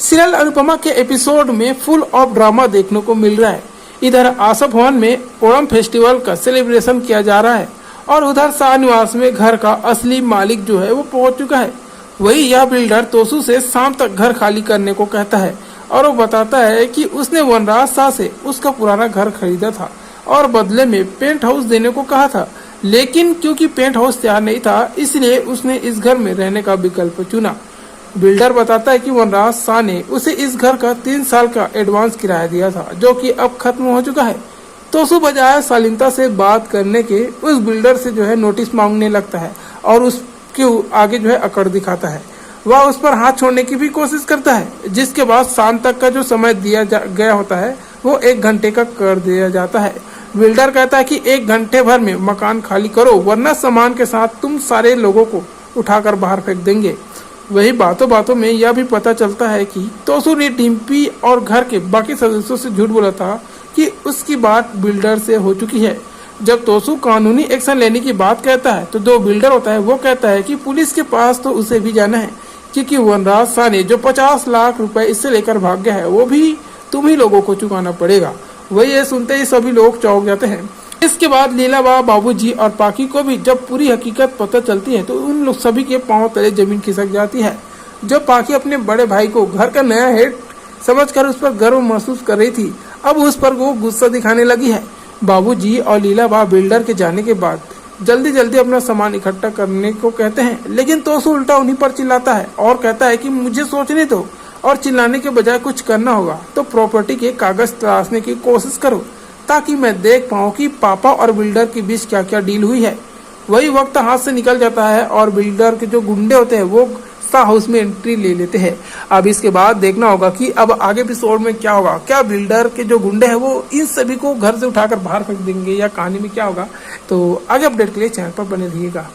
Serial Anupama के episode में full of drama देखने को मिल रहा है। इधर आशा भवन में ओणम फेस्टिवल का सेलिब्रेशन किया जा रहा है और उधर शाहनिवास में घर का असली मालिक जो है वो पहुंच चुका है। वही यह बिल्डर तोसू से शाम तक घर खाली करने को कहता है और वो बताता है कि उसने वनराज शाह से उसका पुराना घर खरीदा था और बदले में पेंट हाउस देने को कहा था, लेकिन क्योंकि पेंट हाउस तैयार नहीं था इसलिए उसने इस घर में रहने का विकल्प चुना। बिल्डर बताता है कि वनराज शाह ने उसे इस घर का 3 साल का एडवांस किराया दिया था जो कि अब खत्म हो चुका है। तोसू बजाय शालीनता से बात करने के उस बिल्डर से जो है नोटिस मांगने लगता है और उसके आगे जो है अकड़ दिखाता है। वह उस पर हाथ छोड़ने की भी कोशिश करता है, जिसके बाद शाम तक का जो समय दिया गया होता है वो 1 घंटे का कर दिया जाता है। बिल्डर कहता है कि 1 घंटे भर में मकान खाली करो वरना सामान के साथ तुम सारे लोगों को उठाकर बाहर फेंक देंगे। वही बातों बातों में यह भी पता चलता है कि तोसू ने डिम्पी और घर के बाकी सदस्यों से झूठ बोला था कि उसकी बात बिल्डर से हो चुकी है। जब तोसू कानूनी एक्शन लेने की बात कहता है तो जो बिल्डर होता है वो कहता है कि पुलिस के पास तो उसे भी जाना है, क्योंकि वनराज शाह ने जो 50 लाख रुपए इससे लेकर भाग गया है वो भी तुम ही लोगों को चुकाना पड़ेगा। वही ये सुनते ही सभी लोग चौंक जाते हैं। इसके बाद लीलाबा, बाबूजी और पाकी को भी जब पूरी हकीकत पता चलती है तो उन लोग सभी के पांव तले जमीन खिसक जाती है। जब पाकी अपने बड़े भाई को घर का नया हेड समझकर उस पर गर्व महसूस कर रही थी, अब उस पर वो गुस्सा दिखाने लगी है। बाबूजी और लीलाबा बिल्डर के जाने के बाद जल्दी जल्दी अपना सामान इकट्ठा करने को कहते हैं, लेकिन तोसू उल्टा उन्हीं पर चिल्लाता है और कहता है कि मुझे सोचने दो और चिल्लाने के बजाय कुछ करना होगा तो प्रॉपर्टी के कागज तलाशने की कोशिश करो ताकि मैं देख पाऊँ कि पापा और बिल्डर के बीच क्या क्या डील हुई है। वही वक्त हाथ से निकल जाता है और बिल्डर के जो गुंडे होते हैं वो शाह हाउस में एंट्री ले लेते हैं। अब इसके बाद देखना होगा कि अब आगे एपिसोड में क्या होगा। क्या बिल्डर के जो गुंडे हैं वो इन सभी को घर से उठाकर बाहर फेंक देंगे या कहानी में क्या होगा। तो आगे अपडेट के लिए चैनल पर बने रहिएगा।